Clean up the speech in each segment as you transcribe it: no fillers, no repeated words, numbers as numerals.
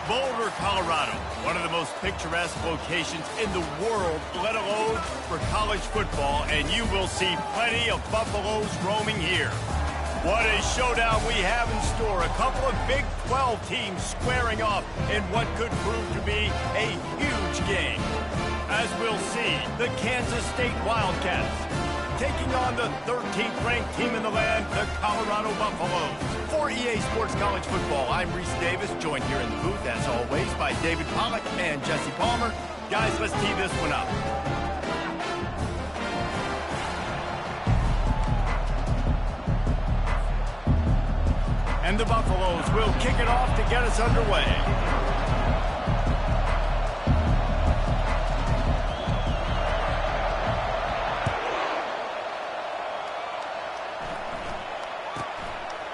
Boulder, Colorado, one of the most picturesque locations in the world, let alone for college football, and you will see plenty of Buffaloes roaming here. What a showdown we have in store. A couple of Big 12 teams squaring off in what could prove to be a huge game. As we'll see, the Kansas State Wildcats taking on the 13th ranked team in the land, the Colorado Buffaloes. For EA Sports College Football, I'm Reese Davis, joined here in the booth, as always, by David Pollack and Jesse Palmer. Guys, let's tee this one up. And the Buffaloes will kick it off to get us underway.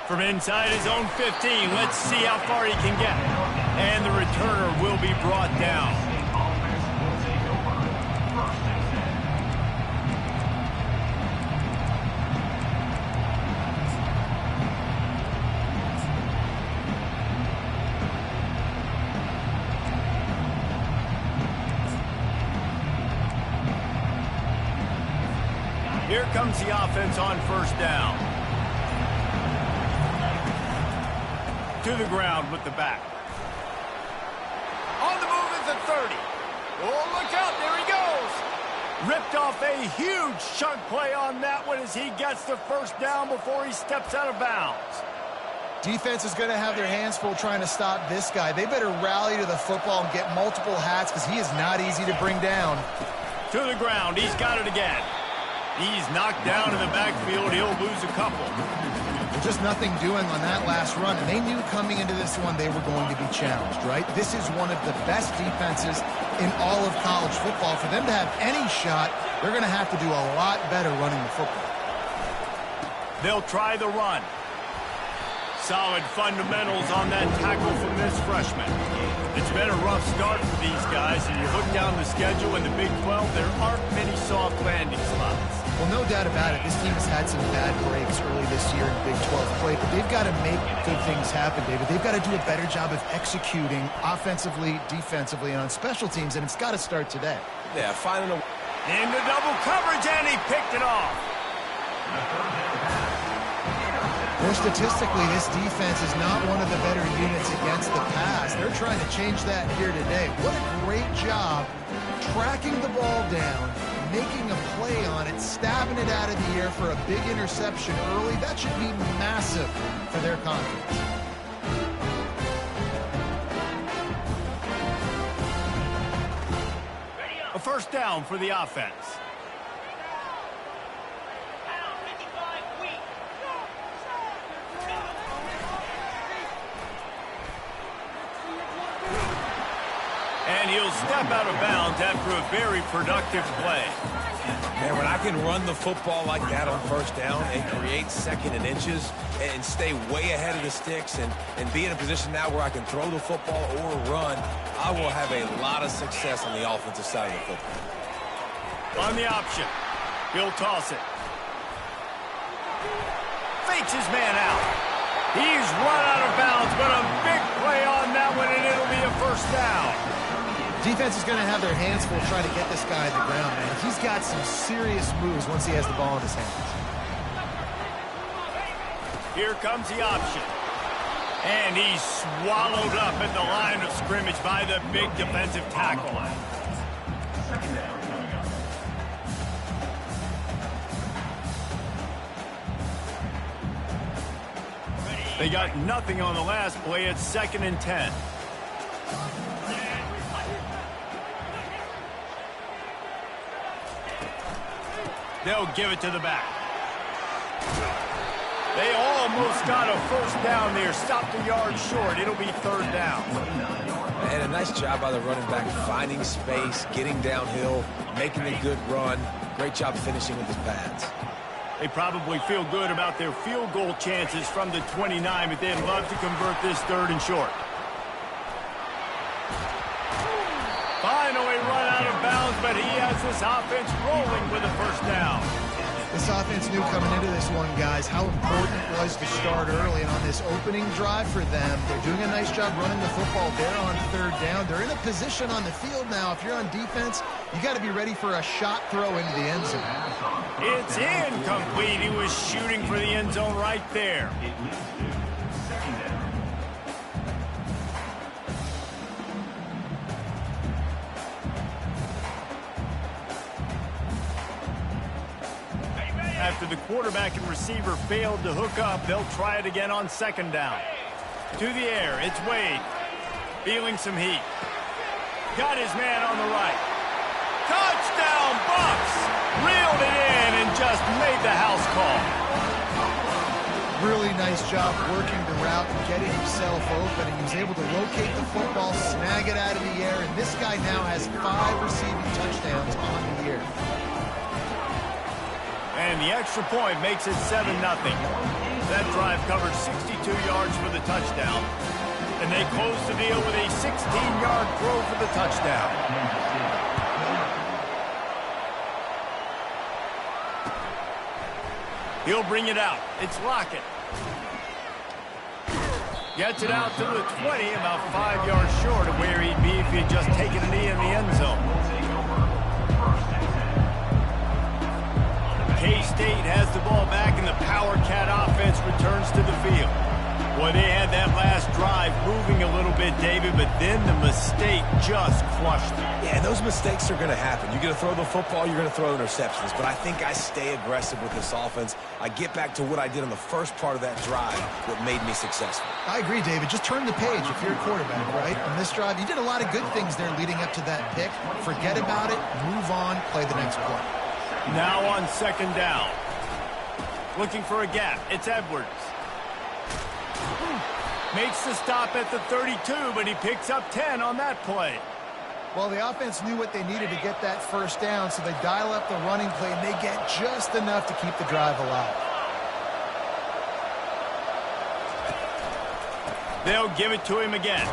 From inside his own 15, let's see how far he can get. And the returner will be brought down. Here comes the offense on first down. To the ground with the back. On the move is the 30. Oh, look out, there he goes. Ripped off a huge chunk play on that one as he gets the first down before he steps out of bounds. Defense is going to have their hands full trying to stop this guy. They better rally to the football and get multiple hats because he is not easy to bring down. To the ground, he's got it again. He's knocked down in the backfield. He'll lose a couple. Just nothing doing on that last run, and they knew coming into this one they were going to be challenged, right? This is one of the best defenses in all of college football. For them to have any shot, they're going to have to do a lot better running the football. They'll try the run. Solid fundamentals on that tackle from this freshman. It's been a rough start for these guys, and you look down the schedule in the Big 12, there aren't many soft landing spots. Well, no doubt about it. This team has had some bad breaks early this year in Big 12 play, but they've got to make good things happen, David. They've got to do a better job of executing offensively, defensively, and on special teams, and it's got to start today. Yeah, finding a... Into double coverage, and he picked it off. More statistically, this defense is not one of the better units against the pass. They're trying to change that here today. What a great job tracking the ball down, making a play on it, stabbing it out of the air for a big interception early. That should be massive for their confidence. A first down for the offense. And he'll step out of bounds after a very productive play. Man, when I can run the football like that on first down and create second and inches and stay way ahead of the sticks and be in a position now where I can throw the football or run, I will have a lot of success on the offensive side of the football. On the option, he'll toss it. Fakes his man out. He's run out of bounds, but a big play on that one, and it'll be a first down. Defense is going to have their hands full trying to get this guy on the ground, man. He's got some serious moves once he has the ball in his hands. Here comes the option. And he's swallowed up at the line of scrimmage by the big defensive tackle. They got nothing on the last play. It's 2nd and 10. They'll give it to the back. They almost got a first down there. Stopped a yard short. It'll be 3rd down. And a nice job by the running back, finding space, getting downhill, making a good run. Great job finishing with his pads. They probably feel good about their field goal chances from the 29, but they'd love to convert this 3rd and short. Finally run out of bounds, but he has this offense rolling with a first down. This offense knew coming into this one, guys, how important it was to start early. And on this opening drive for them, they're doing a nice job running the football. They're on third down. They're in a position on the field now. If you're on defense, you got to be ready for a shot throw into the end zone. It's incomplete. He was shooting for the end zone right there. After the quarterback and receiver failed to hook up, they'll try it again on second down. To the air, it's Wade. Feeling some heat. Got his man on the right. Touchdown, Bucks! Reeled it in and just made the house call. Really nice job working the route and getting himself open. And he was able to locate the football, snag it out of the air, and this guy now has 5 receiving touchdowns on the year. And the extra point makes it 7-0. That drive covered 62 yards for the touchdown. And they close the deal with a 16-yard throw for the touchdown. He'll bring it out. It's Lockett. Gets it out to the 20, about 5 yards short of where he'd be if he had just taken a knee in the end zone. K-State has the ball back, and the Power Cat offense returns to the field. Boy, they had that last drive moving a little bit, David, but then the mistake just crushed them. Yeah, those mistakes are going to happen. You're going to throw the football, you're going to throw interceptions, but I think I stay aggressive with this offense. I get back to what I did on the first part of that drive, what made me successful. I agree, David. Just turn the page if you're a quarterback, right? On this drive, you did a lot of good things there leading up to that pick. Forget about it, move on, play the next play. Now on second down. Looking for a gap. It's Edwards. Makes the stop at the 32, but he picks up 10 on that play. Well, the offense knew what they needed to get that first down, so they dial up the running play, and they get just enough to keep the drive alive. They'll give it to him again.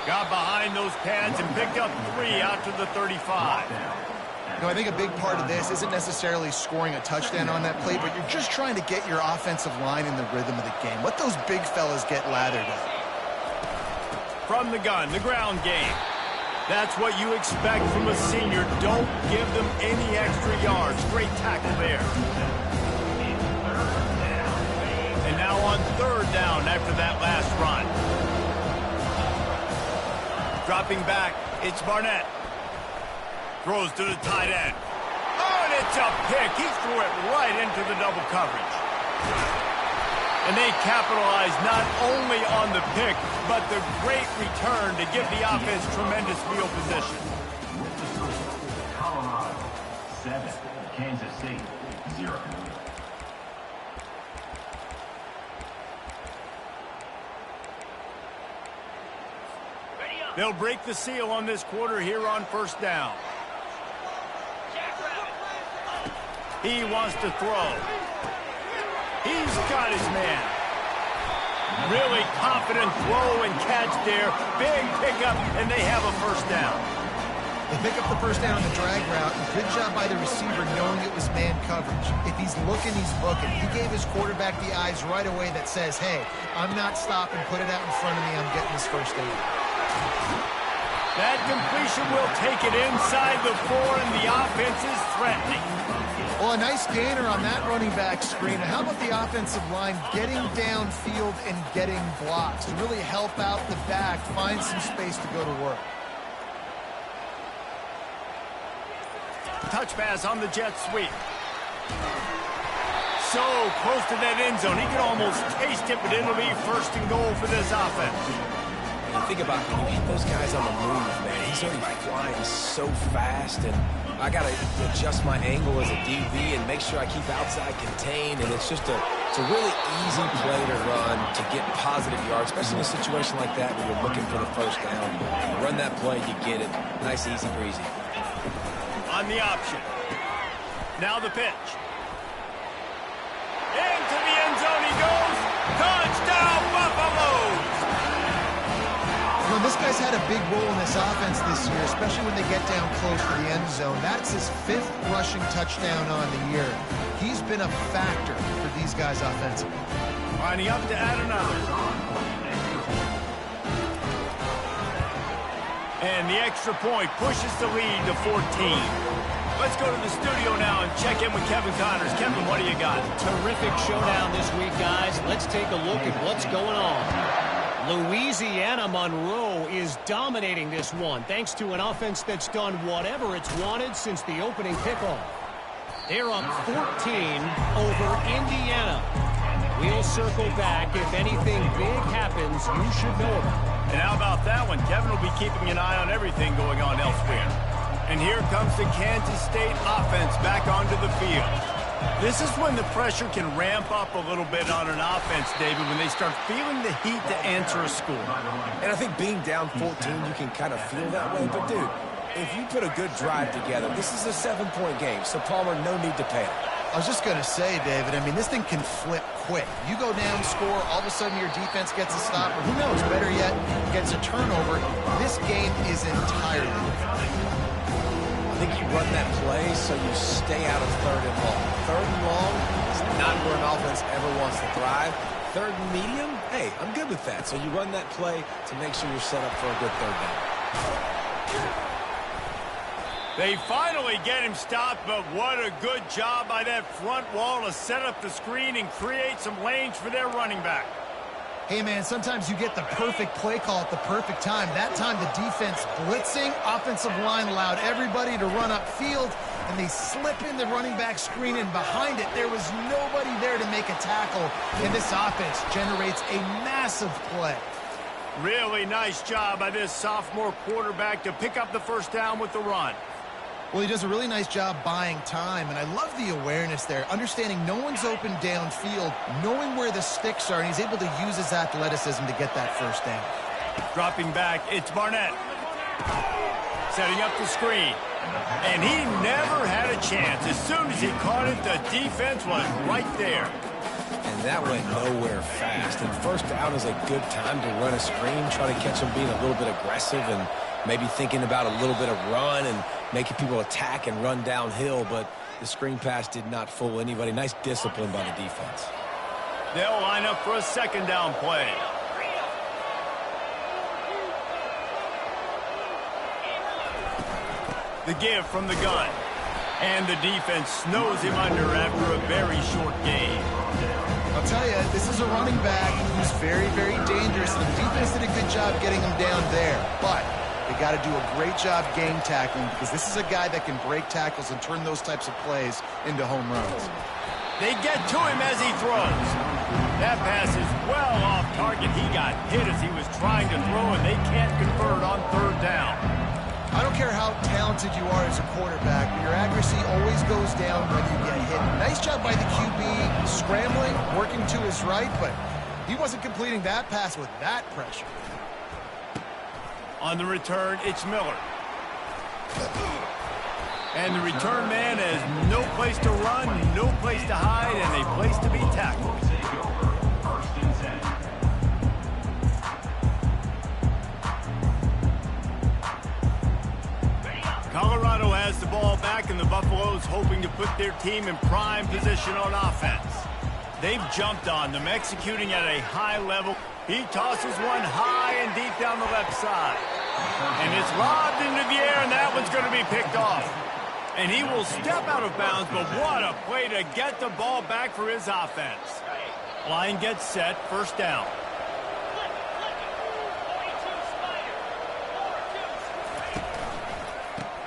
Got behind those pads and picked up 3 out to the 35. I think a big part of this isn't necessarily scoring a touchdown on that play, but you're just trying to get your offensive line in the rhythm of the game. Let those big fellas get lathered up. From the gun, the ground game. That's what you expect from a senior. Don't give them any extra yards. Great tackle there. And now on third down after that last run. Dropping back, it's Barnett. Throws to the tight end. Oh, and it's a pick. He threw it right into the double coverage. And they capitalized not only on the pick, but the great return to give the offense tremendous field position. Colorado 7, Kansas State 0. They'll break the seal on this quarter here on first down. He wants to throw. He's got his man. Really confident throw and catch there. Big pickup, and they have a first down. They pick up the first down on the drag route. Good job by the receiver knowing it was man coverage. If he's looking, he's booking. He gave his quarterback the eyes right away that says, hey, I'm not stopping. Put it out in front of me. I'm getting this first down. That completion will take it inside the 4, and the offense is threatening. Well, a nice gainer on that running back screen. How about the offensive line getting downfield and getting blocks to really help out the back, find some space to go to work? Touch pass on the jet sweep. So close to that end zone. He can almost taste it, but it'll be first and goal for this offense. Think about it, when you hit those guys on the move, man, he's already flying so fast, and I got to adjust my angle as a DB and make sure I keep outside contained, and it's a really easy play to run to get positive yards, especially in a situation like that where you're looking for the first down. You run that play, you get it. Nice, easy breezy. On the option. Now the pitch. Into the end zone he goes. Touchdown, Buffaloes! Well, this guy's has had a big role in this offense this year, especially when they get down close to the end zone. That's his 5th rushing touchdown on the year. He's been a factor for these guys offensively. Lining up to add another. And the extra point pushes the lead to 14. Let's go to the studio now and check in with Kevin Connors. Kevin, what do you got? Terrific showdown this week, guys. Let's take a look at what's going on. Louisiana Monroe is dominating this one, thanks to an offense that's done whatever it's wanted since the opening kickoff. They're up 14 over Indiana. We'll circle back. If anything big happens, you should know about it. And how about that one? Kevin will be keeping an eye on everything going on elsewhere. And here comes the Kansas State offense back onto the field. This is when the pressure can ramp up a little bit on an offense, David, when they start feeling the heat to answer a score. And I think being down 14, you can kind of feel that way. But, dude, if you put a good drive together, this is a 7-point game, so Palmer, no need to panic. I was just going to say, David, I mean, this thing can flip quick. You go down, score, all of a sudden your defense gets a stop, or who knows, better yet, gets a turnover. This game is entirely different. I think you run that play so you stay out of 3rd and long. 3rd and long is not where an offense ever wants to thrive. 3rd and medium, hey, I'm good with that. So you run that play to make sure you're set up for a good 3rd down. They finally get him stopped, but what a good job by that front wall to set up the screen and create some lanes for their running back. Hey, man, sometimes you get the perfect play call at the perfect time. That time the defense blitzing, offensive line allowed everybody to run upfield, and they slip in the running back screen, and behind it there was nobody there to make a tackle, and this offense generates a massive play. Really nice job by this sophomore quarterback to pick up the first down with the run. Well, he does a really nice job buying time, and I love the awareness there, understanding no one's open downfield, knowing where the sticks are, and he's able to use his athleticism to get that first down. Dropping back, it's Barnett. Setting up the screen. And he never had a chance. As soon as he caught it, the defense was right there. And that went nowhere fast. And first down is a good time to run a screen, try to catch them being a little bit aggressive and maybe thinking about a little bit of run and making people attack and run downhill, but the screen pass did not fool anybody. Nice discipline by the defense. They'll line up for a second down play. The give from the gun. And the defense snows him under after a very short gain. I'll tell you, this is a running back who's very, very dangerous, and the defense did a good job getting him down there, but they got to do a great job game tackling because this is a guy that can break tackles and turn those types of plays into home runs. They get to him as he throws. That pass is well off target. He got hit as he was trying to throw, and they can't convert on 3rd down. I don't care how talented you are as a quarterback, but your accuracy always goes down when you get hit. Nice job by the QB, scrambling, working to his right, but he wasn't completing that pass with that pressure. On the return, it's Miller. And the return man has no place to run, no place to hide, and a place to be tackled. Colorado has the ball back, and the Buffaloes hoping to put their team in prime position on offense. They've jumped on them, executing at a high level. He tosses one high and deep down the left side. And it's lobbed into the air, and that one's going to be picked off. And he will step out of bounds, but what a play to get the ball back for his offense. Line gets set, first down.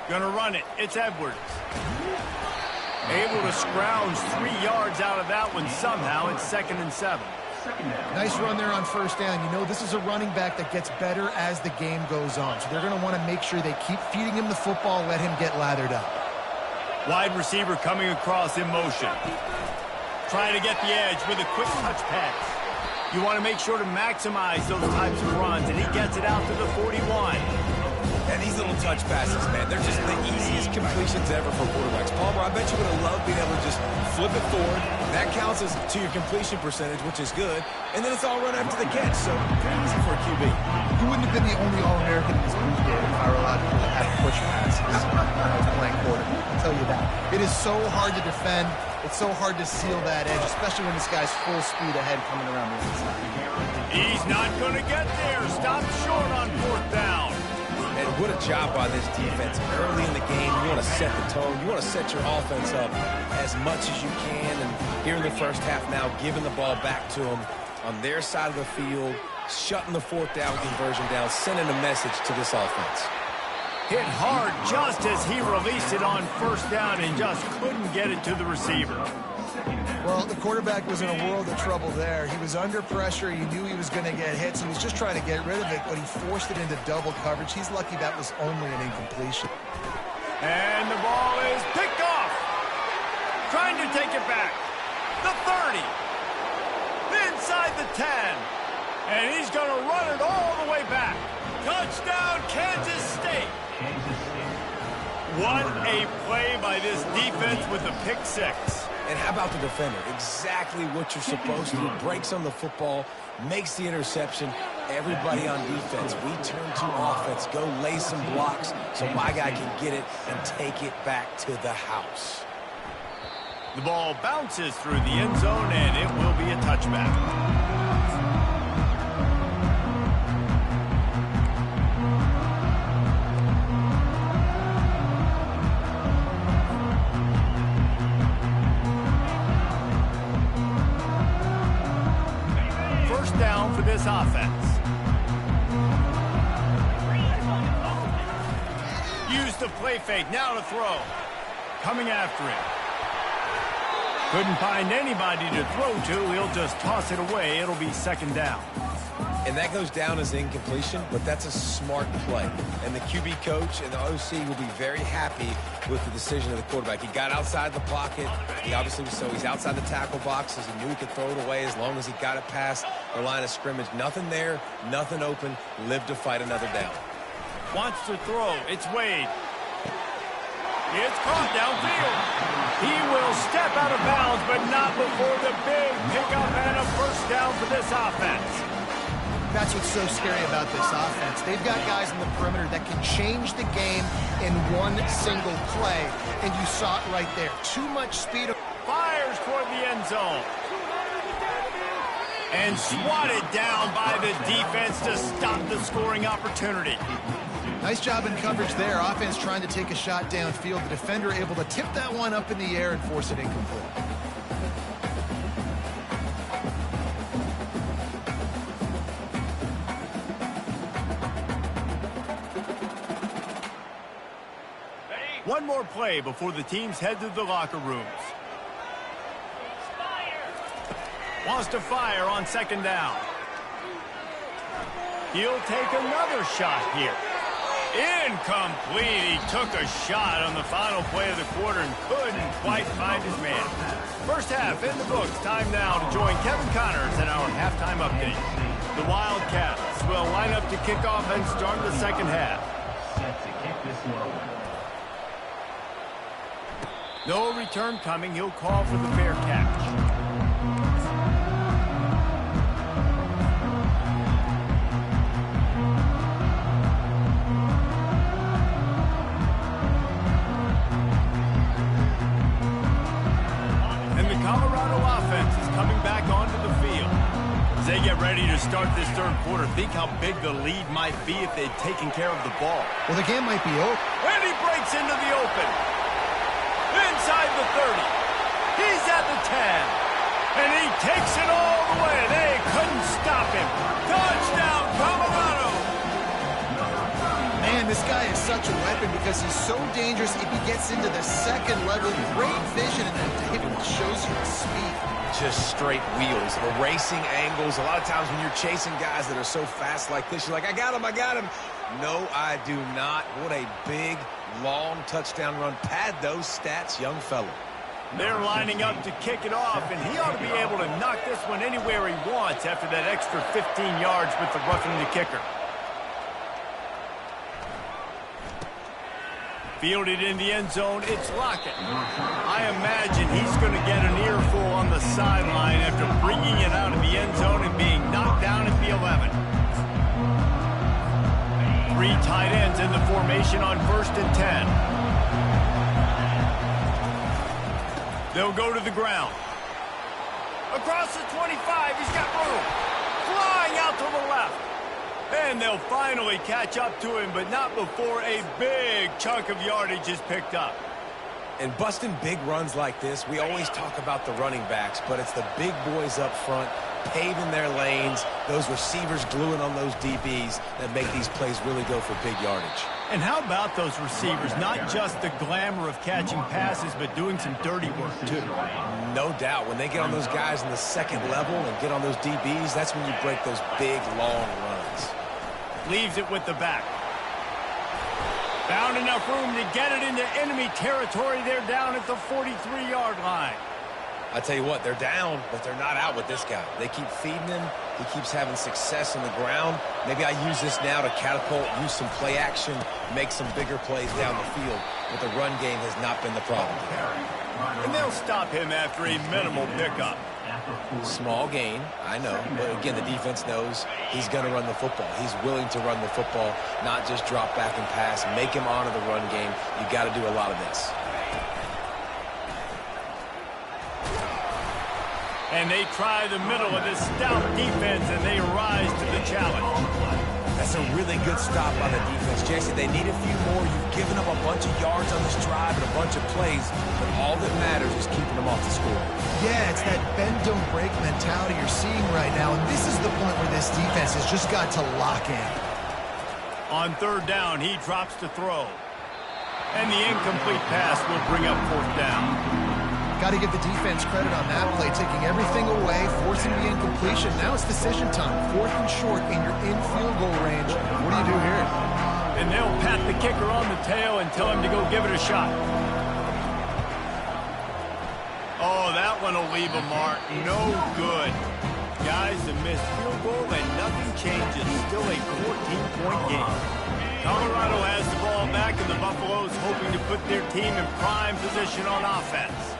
Gonna run it. It's Edwards. Able to scrounge 3 yards out of that one somehow. It's 2nd and 7. Nice run there on first down. You know, this is a running back that gets better as the game goes on. So they're going to want to make sure they keep feeding him the football, let him get lathered up. Wide receiver coming across in motion. Trying to get the edge with a quick touch pass. You want to make sure to maximize those types of runs, and he gets it out to the 41. And these little touch passes, man, they're just the easiest completions ever for quarterbacks. Palmer, I bet you would have loved being able to just flip it forward. That counts as to your completion percentage, which is good. And then it's all run after the catch, so pretty easy for a QB. He wouldn't have been the only All-American in his league game if I were allowed to have push passes when I was playing quarterback. I'll tell you that. It is so hard to defend. It's so hard to seal that edge, especially when this guy's full speed ahead coming around the inside. He's not going to get there. Stop short on 4th down. And what a job by this defense. Early in the game, you want to set the tone. You want to set your offense up as much as you can. And here in the first half now, giving the ball back to them on their side of the field, shutting the 4th down conversion down, sending a message to this offense. Hit hard just as he released it on 1st down and just couldn't get it to the receiver. Well, the quarterback was in a world of trouble there. He was under pressure. He knew he was going to get hit, so he was just trying to get rid of it, but he forced it into double coverage. He's lucky that was only an incompletion. And the ball is picked off. Trying to take it back. The 30. Inside the 10. And he's going to run it all the way back. Touchdown, Kansas State. What a play by this defense with the pick 6. And how about the defender? Exactly what you're supposed to do. Breaks on the football, makes the interception. Everybody on defense, we turn to offense. Go lay some blocks so my guy can get it and take it back to the house. The ball bounces through the end zone, and it will be a touchback. Down for this offense. Use the play fake, now to throw. Coming after it. Couldn't find anybody to throw to. He'll just toss it away. It'll be 2nd down. And that goes down as incompletion, but that's a smart play. And the QB coach and the OC will be very happy with the decision of the quarterback. He got outside the pocket. He obviously was he's outside the tackle boxes. He knew he could throw it away as long as he got it past the line of scrimmage. Nothing there, nothing open. Live to fight another down. Wants to throw. It's Wade. It's caught downfield. He will step out of bounds, but not before the big pickup and a 1st down for this offense. That's what's so scary about this offense. They've got guys in the perimeter that can change the game in one single play, and you saw it right there. Too much speed. Fires toward the end zone. And swatted down by the defense to stop the scoring opportunity. Nice job in coverage there. Offense trying to take a shot downfield. The defender able to tip that one up in the air and force it incomplete. One more play before the teams head to the locker rooms. Wants to fire on 2nd down. He'll take another shot here. Incomplete. He took a shot on the final play of the quarter and couldn't quite find his man. First half in the books. Time now to join Kevin Connors in our halftime update. The Wildcats will line up to kick off and start the 2nd half. Set to kick this one. No return coming. He'll call for the fair catch. And the Colorado offense is coming back onto the field. As they get ready to start this 3rd quarter, think how big the lead might be if they'd taken care of the ball. Well, the game might be over. And he breaks into the open. Inside the 30. He's at the 10. And he takes it all the way. They couldn't stop him. Touchdown, Colorado. Man, this guy is such a weapon because he's so dangerous if he gets into the 2nd level. Great vision, and it shows you his speed. Just straight wheels, erasing angles. A lot of times when you're chasing guys that are so fast like this, you're like, I got him, I got him. No, I do not. What a big, long touchdown run. Pad those stats, young fella. They're lining up to kick it off, and he ought to be able to knock this one anywhere he wants after that extra 15 yards with the roughing the kicker. Fielded in the end zone, it's Lockett. I imagine he's going to get an earful on the sideline after bringing it out of the end zone and being knocked down at the 11. 3 tight ends in the formation on 1st and 10. They'll go to the ground. Across the 25, he's got room. Flying out to the left. And they'll finally catch up to him, but not before a big chunk of yardage is picked up. And busting big runs like this, we always talk about the running backs, but it's the big boys up front, paving their lanes, those receivers gluing on those DBs that make these plays really go for big yardage. And how about those receivers? Not just the glamour of catching passes, but doing some dirty work, too. No doubt. When they get on those guys in the second level and get on those DBs, that's when you break those big, long runs. Leaves it with the back. Found enough room to get it into enemy territory. They're down at the 43-yard line. I tell you what, they're down, but they're not out with this guy. They keep feeding him. He keeps having success on the ground. Maybe I use this now to catapult, use some play action, make some bigger plays down the field. But the run game has not been the problem. And they'll stop him after a minimal pickup. Small gain, I know. But again, the defense knows he's going to run the football. He's willing to run the football, not just drop back and pass. Make him honor the run game. You got to do a lot of this. And they try the middle of this stout defense, and they rise to the challenge. That's a really good stop by the defense. Jason, they need a few more. You've given them a bunch of yards on this drive and a bunch of plays, but all that matters is keeping them off the score. Yeah, it's that bend, don't break mentality you're seeing right now, and this is the point where this defense has just got to lock in. On 3rd down, he drops to throw. And the incomplete pass will bring up 4th down. Got to give the defense credit on that play, taking everything away, forcing the incompletion. Now it's decision time. 4th and short, and you're in field goal range. What do you do here? And they'll pat the kicker on the tail and tell him to go give it a shot. Oh, that one will leave a mark. No good. Guys, a missed field goal and nothing changes. Still a 14-point game. Colorado has the ball back, and the Buffaloes hoping to put their team in prime position on offense.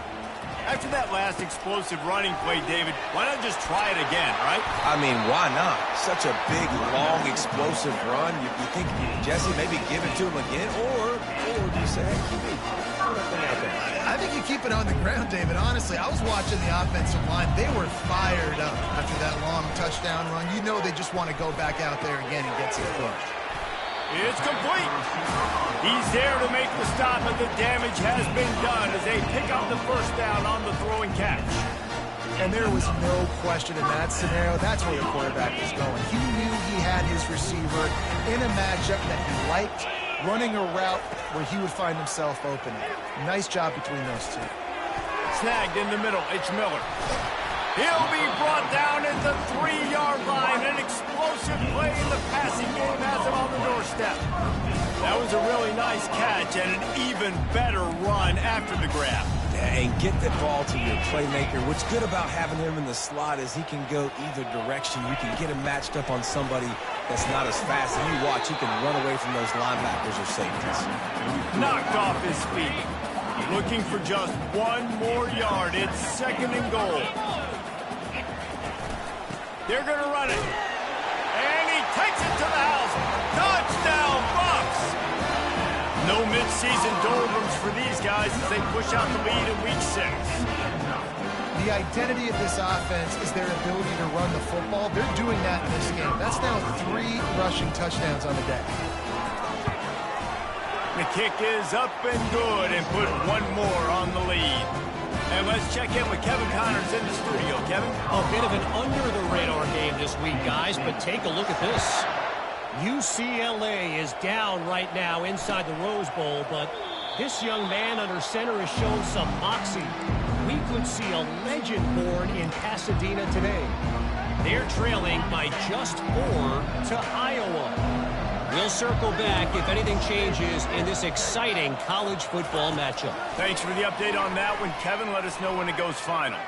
After that last explosive running play, David, why not just try it again, right? I mean, why not? Such a big, long, explosive run. You think, Jesse, maybe give it to him again? Or do you say, hey, keep it out there? I think you keep it on the ground, David. Honestly, I was watching the offensive line. They were fired up after that long touchdown run. You know they just want to go back out there again and get some push. It's complete. He's there to make the stop, but the damage has been done as they pick up the 1st down on the throwing catch. And there was no question in that scenario. That's where the quarterback was going. He knew he had his receiver in a matchup that he liked, running a route where he would find himself open. Nice job between those two. Snagged in the middle. It's Miller. He'll be brought down at the 3-yard line. An explosive play in the passing game has him on the doorstep. That was a really nice catch and an even better run after the grab. Yeah, and get the ball to your playmaker. What's good about having him in the slot is he can go either direction. You can get him matched up on somebody that's not as fast. And you watch, he can run away from those linebackers or safeties. Knocked off his feet. Looking for just 1 more yard. It's 2nd and goal. They're going to run it. And he takes it to the house. Touchdown, Bucs! No midseason doldrums for these guys as they push out the lead in Week 6. The identity of this offense is their ability to run the football. They're doing that in this game. That's now 3 rushing touchdowns on the day. The kick is up and good and put 1 more on the lead. And let's check in with Kevin Connors in the studio. Kevin? A bit of an under-the-radar game this week, guys, but take a look at this. UCLA is down right now inside the Rose Bowl, but this young man under center has shown some moxie. We could see a legend born in Pasadena today. They're trailing by just 4 to Iowa. We'll circle back if anything changes in this exciting college football matchup. Thanks for the update on that one, Kevin. Let us know when it goes final.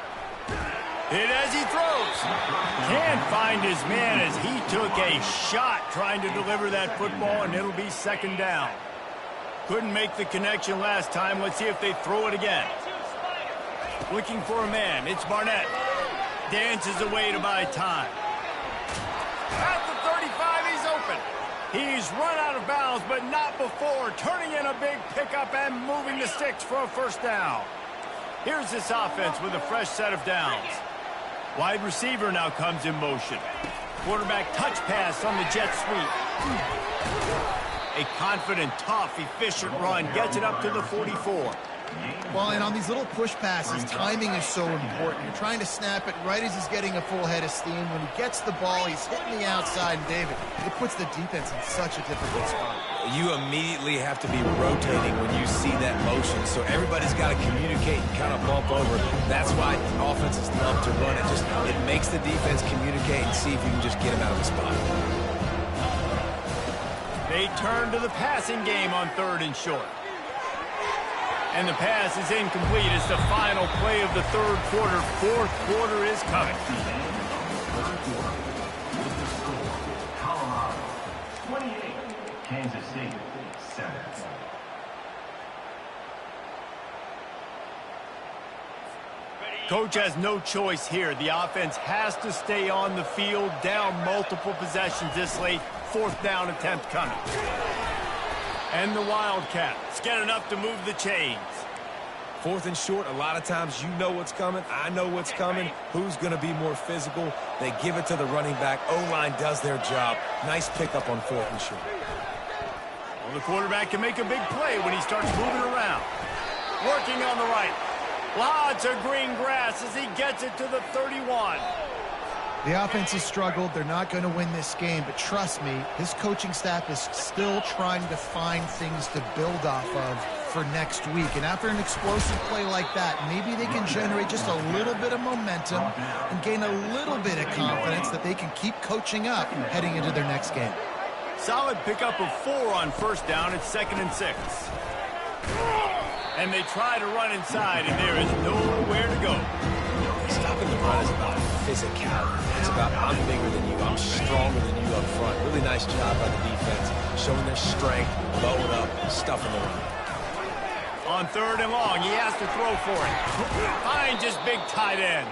Hit as he throws. Can't find his man as he took a shot trying to deliver that football, and it'll be 2nd down. Couldn't make the connection last time. Let's see if they throw it again. Looking for a man. It's Barnett. Dances away to buy time. At the 35, he's open. He's run out of bounds, but not before turning in a big pickup and moving the sticks for a first down. Here's this offense with a fresh set of downs. Wide receiver now comes in motion. Quarterback touch pass on the jet sweep. A confident, tough, efficient run gets it up to the 44. Well, and on these little push passes, timing is so important. You're trying to snap it right as he's getting a full head of steam. When he gets the ball, he's hitting the outside, and David, it puts the defense in such a difficult spot. You immediately have to be rotating when you see that motion, so everybody's got to communicate and kind of bump over. That's why offenses love to run it. It makes the defense communicate and see if you can just get him out of the spot. They turn to the passing game on 3rd and short. And the pass is incomplete. It's the final play of the 3rd quarter. 4th quarter is coming. Colorado 28, Kansas City 7. Coach has no choice here. The offense has to stay on the field, down multiple possessions this late. 4th down attempt coming. And the Wildcats get enough to move the chains. 4th and short, a lot of times you know what's coming. I know what's coming. Who's going to be more physical? They give it to the running back. O-line does their job. Nice pickup on 4th and short. Well, the quarterback can make a big play when he starts moving around. Working on the right. Lots of green grass as he gets it to the 31. The offense has struggled. They're not going to win this game, but trust me, his coaching staff is still trying to find things to build off of for next week. And after an explosive play like that, maybe they can generate just a little bit of momentum and gain a little bit of confidence that they can keep coaching up heading into their next game. Solid pickup of 4 on 1st down. It's 2nd and 6. And they try to run inside, and there is nowhere to go. Stopping the run is about physicality. It's about I'm bigger than you, I'm stronger than you up front. Really nice job by the defense, showing their strength, blowing up, stuffing the run. On 3rd and long, he has to throw for it. Finds his big tight end.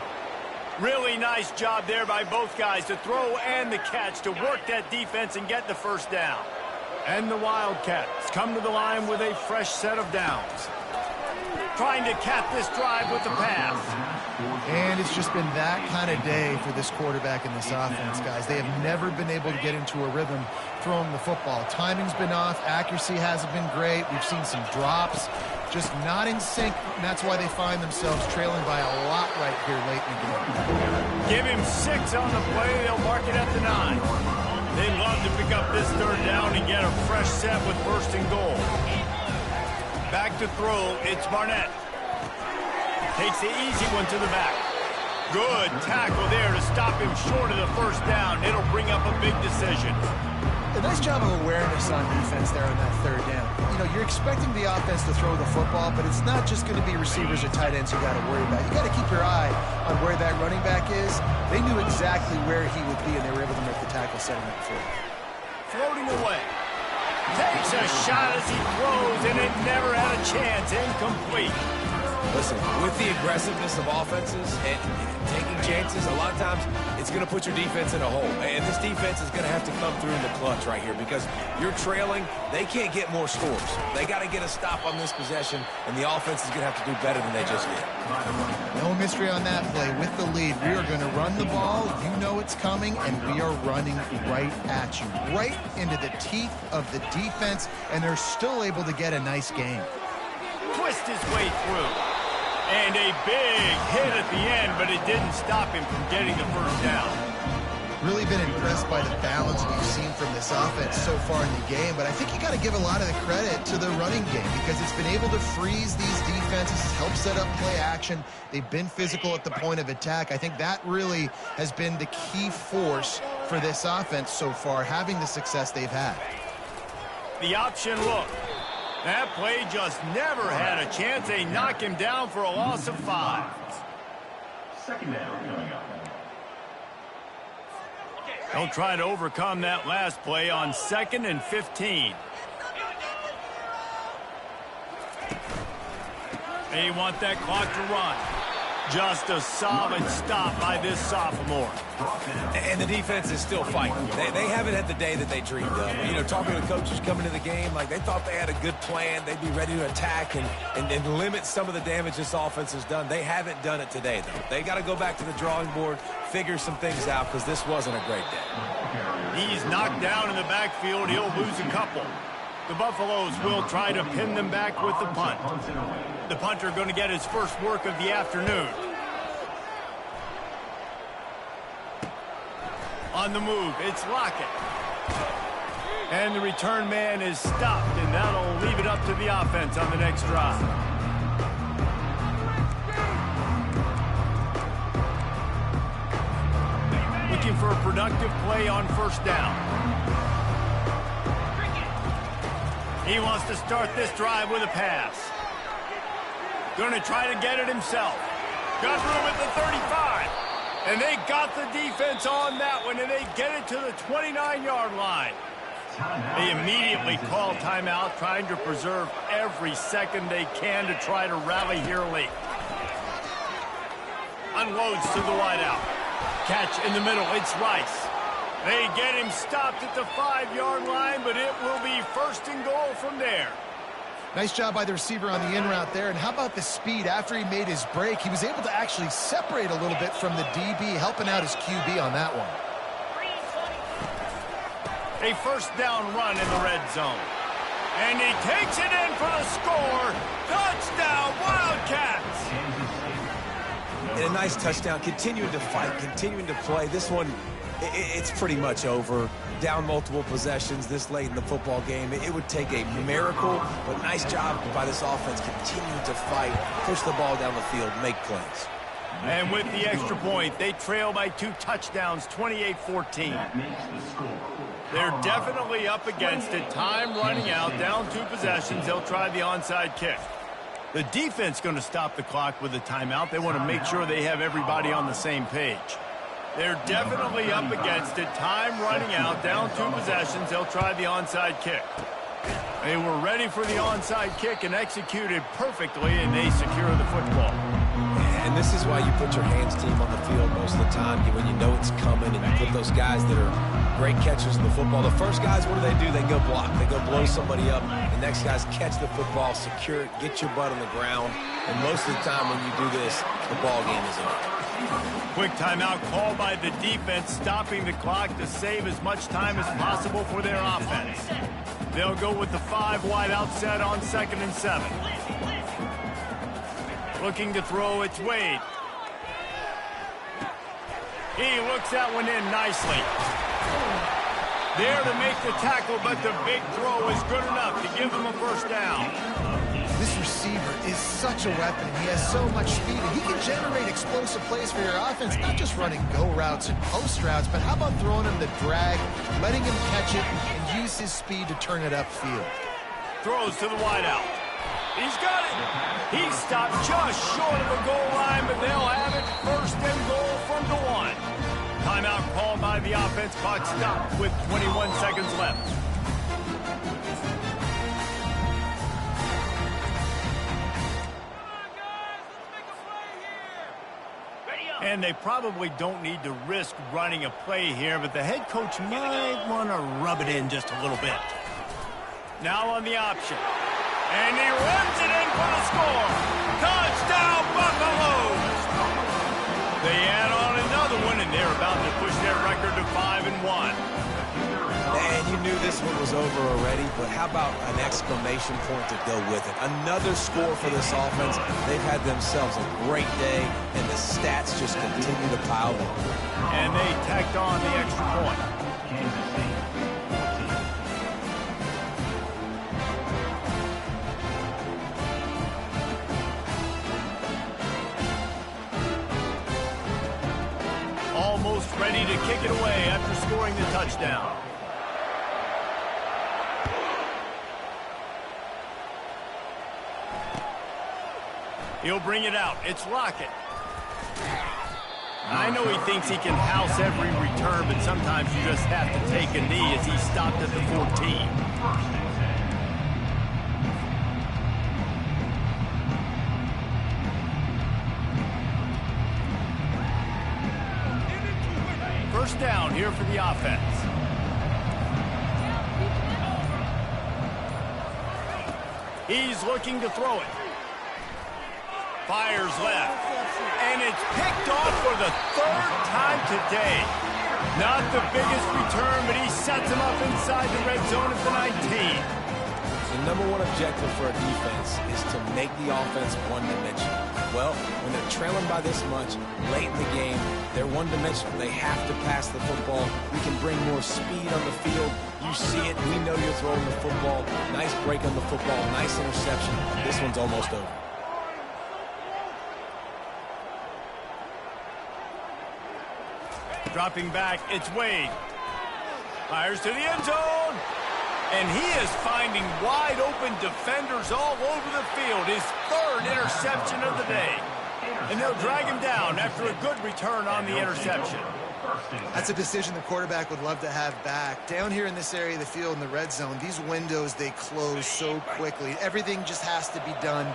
Really nice job there by both guys to throw and the catch to work that defense and get the first down. And the Wildcats come to the line with a fresh set of downs. Trying to cap this drive with the pass. And it's just been that kind of day for this quarterback and this offense, guys. They have never been able to get into a rhythm throwing the football. Timing's been off. Accuracy hasn't been great. We've seen some drops. Just not in sync, and that's why they find themselves trailing by a lot right here late in the game. Give him 6 on the play. They'll mark it at the 9. They'd love to pick up this 3rd down and get a fresh set with 1st and goal. Back to throw, it's Barnett. Takes the easy one to the back. Good tackle there to stop him short of the 1st down. It'll bring up a big decision. A nice job of awareness on defense there on that 3rd down. You know, you're expecting the offense to throw the football, but it's not just going to be receivers or tight ends you got to worry about. You got to keep your eye on where that running back is. They knew exactly where he would be, and they were able to make the tackle setting up for him. Floating away. Takes a shot as he throws, and it never had a chance. Incomplete. Listen, with the aggressiveness of offenses and taking chances, a lot of times it's going to put your defense in a hole. And this defense is going to have to come through in the clutch right here because you're trailing. They can't get more scores. They got to get a stop on this possession, and the offense is going to have to do better than they just did. No mystery on that play. With the lead, we are going to run the ball. You know it's coming, and we are running right at you, right into the teeth of the defense, and they're still able to get a nice game. Twist his way through. And a big hit at the end, but it didn't stop him from getting the 1st down. Really been impressed by the balance we've seen from this offense so far in the game, but I think you got to give a lot of the credit to the running game because it's been able to freeze these defenses, help set up play action. They've been physical at the point of attack. I think that really has been the key force for this offense so far, having the success they've had. The option look. That play just never had a chance. They knock him down for a loss of 5. 2nd down coming up. They'll try to overcome that last play on 2nd and 15. They want that clock to run. Just a solid stop by this sophomore. And the defense is still fighting. They haven't had the day that they dreamed of. You know, talking to the coaches coming to the game, like they thought they had a good plan. They'd be ready to attack and limit some of the damage this offense has done. They haven't done it today, though. They got to go back to the drawing board, figure some things out, because this wasn't a great day. He's knocked down in the backfield. He'll lose a couple. The Buffaloes will try to pin them back with the punt. The punter going to get his first work of the afternoon. On the move, it's Lockett. And the return man is stopped, and that'll leave it up to the offense on the next drive. Looking for a productive play on first down. He wants to start this drive with a pass. Going to try to get it himself. Got room at the 35. And they got the defense on that one, and they get it to the 29-yard line. They immediately call timeout, trying to preserve every second they can to try to rally here late. Unloads to the wideout. Catch in the middle, it's Rice. They get him stopped at the 5-yard line, but it will be first and goal from there. Nice job by the receiver on the in route there. And how about the speed after he made his break? He was able to actually separate a little bit from the DB, helping out his QB on that one. A first down run in the red zone. And he takes it in for the score. Touchdown, Wildcats! And a nice touchdown, continuing to fight, continuing to play. This one, it's pretty much over. Down multiple possessions this late in the football game. It would take a miracle, but nice job by this offense continuing to fight, push the ball down the field, make plays. And with the extra point, they trail by 2 touchdowns, 28-14. They're definitely up against it. Time running out, down 2 possessions. They'll try the onside kick. The defense going to stop the clock with a timeout. They want to make sure they have everybody on the same page. They're definitely up against it. Time running out, down 2 possessions. They'll try the onside kick. They were ready for the onside kick and executed perfectly, and they secure the football. And this is why you put your hands team on the field most of the time, when you know it's coming, and you put those guys that are great catchers of the football. The first guys, what do? They go block. They go blow somebody up. The next guys catch the football, secure it, get your butt on the ground. And most of the time when you do this, the ball game is over. Quick timeout called by the defense, stopping the clock to save as much time as possible for their offense. They'll go with the 5 wide out set on 2nd and 7. Looking to throw, it's Wade. He looks that one in nicely. There to make the tackle, but the big throw is good enough to give them a first down. This receiver is such a weapon. He has so much speed, and he can generate explosive plays for your offense, not just running go routes and post routes, but how about throwing him the drag, letting him catch it, and use his speed to turn it upfield. Throws to the wideout. He's got it. He's stopped just short of the goal line, but they'll have it first and goal from the 1. Timeout called by the offense. Clock stopped with 21 seconds left. And they probably don't need to risk running a play here, but the head coach might want to rub it in just a little bit. Now on the option. And he runs it in for the score. Touchdown, Buffaloes! They add on another one, and they're about to push their record to 5-1. And you knew this one was over already, but how about an exclamation point to go with it? Another score for this offense. They've had themselves a great day, and the stats just continue to pile on. And they tacked on the extra point. Almost ready to kick it away after scoring the touchdown. He'll bring it out. It's Lockett. I know he thinks he can house every return, but sometimes you just have to take a knee as he stopped at the 14. here for the offense. He's looking to throw it. Fires left. And it's picked off for the third time today. Not the biggest return, but he sets him up inside the red zone at the 19. The number one objective for a defense is to make the offense one-dimensional. Well, when they're trailing by this much, late in the game, they're one-dimensional. They have to pass the football. We can bring more speed on the field. You see it. We know you're throwing the football. Nice break on the football. Nice interception. This one's almost over. Dropping back, it's Wade. Fires to the end zone. And he is finding wide-open defenders all over the field. His third interception of the day. And they'll drag him down after a good return on the interception. That's a decision the quarterback would love to have back. Down here in this area of the field in the red zone, these windows, they close so quickly. Everything just has to be done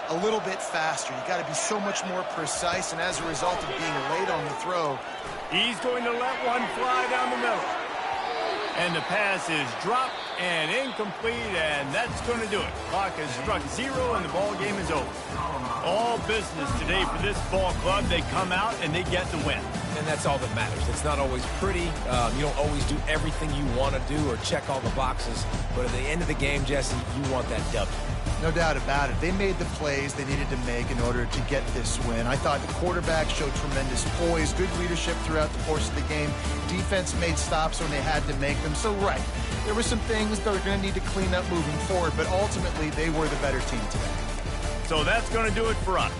a little bit faster. You got to be so much more precise, and as a result of being late on the throw, he's going to let one fly down the middle. And the pass is dropped and incomplete, and that's going to do it. Clock has struck 0, and the ball game is over. All business today for this ball club. They come out, and they get the win. And that's all that matters. It's not always pretty. You don't always do everything you want to do or check all the boxes. But at the end of the game, Jesse, you want that W. No doubt about it. They made the plays they needed to make in order to get this win. I thought the quarterback showed tremendous poise, good leadership throughout the course of the game. Defense made stops when they had to make them. So, right, there were some things they're going to need to clean up moving forward, but ultimately they were the better team today. So that's going to do it for us.